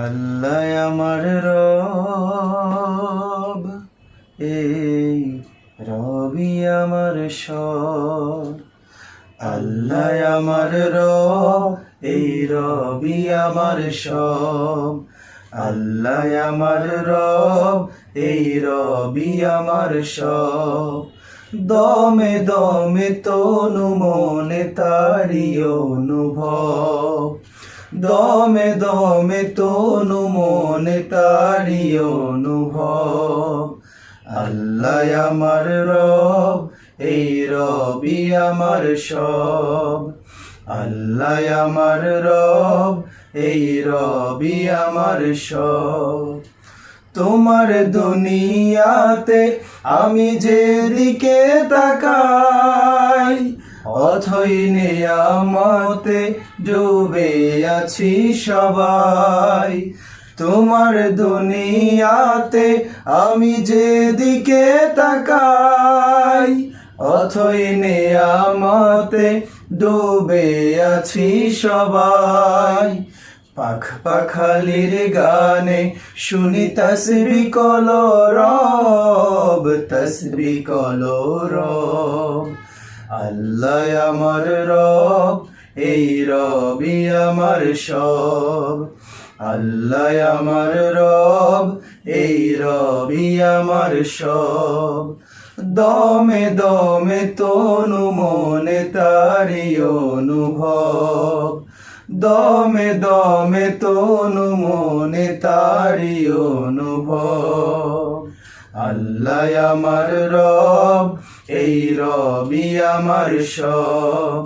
আল্লাহ আমার রব, এই রবি আমার সব। আল্লাহ আমার রব, এই রবি আমার সব। আল্লাহ আমার রব, এই রবি আমার সব। দমে দমে তনু মনে তারি অনুভব। দমে দমে তনু মনে তারি অনুভব। আল্লাহ আমার রব, এই রবি আমার সব। আল্লাহ আমার রব, এই রবি আমার সব। তোমার দুনিয়াতে আমি যেদিকে তাকাই, অথই নিয়ামতে ডুবে আছি সবাই। তোমার দুনিয়াতে আমি যেদিকে তাকাই, অথই নিয়ামতে ডুবে আছি সবাই। পাখ পাখালির গানে শুনি তসবি কলরব, তসবি কলরব। আল্লাহ আমার রব, এই রবি আমার সব। আল্লাহ আমার রব, এই রবি আমার সব। দমে দমে তনু মনে তারি অনুভব। দমে দমে তনু মনে তারি অনুভব। আল্লাহ আমার রব, এই রবি আমার সব।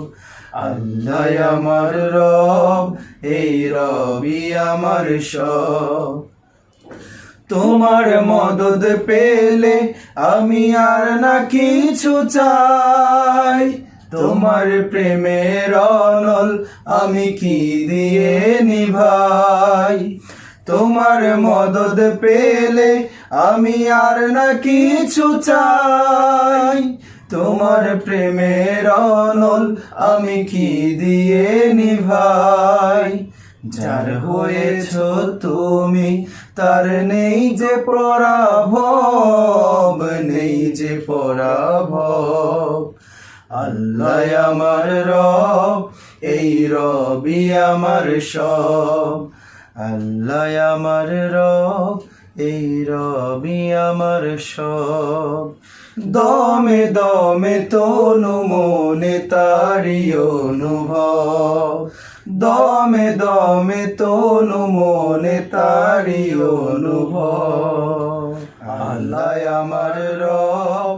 আল্লাহ আমার রব, এই রবি আমার সব। তোমার মদদ পেলে আমি আর না কিছু চাই। তোমার প্রেমের অনল আমি কি দিয়ে নিভাই। তোমার মদদ পেলে আমি আর না কিছু চাই। তোমার প্রেমের অনল আমি কি দিয়ে নিভাই। যার হয়েছ তুমি তার নেই যে পরাভব, নেই যে পরাভব। আল্লাহ আমার রব, এই রবি আমার সব। আল্লাহ আমার রব, এই রবি আমার সব। দমে দমে তনু মনে তারি অনুভব। দমে দমে তনু মনে তারি অনুভব। আল্লাহ আমার রব,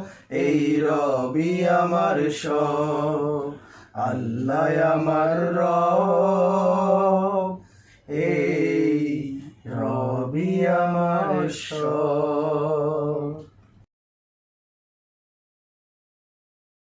এই রবি আমার সব। আল্লাহ আমার রব, এই রবি আমার সব।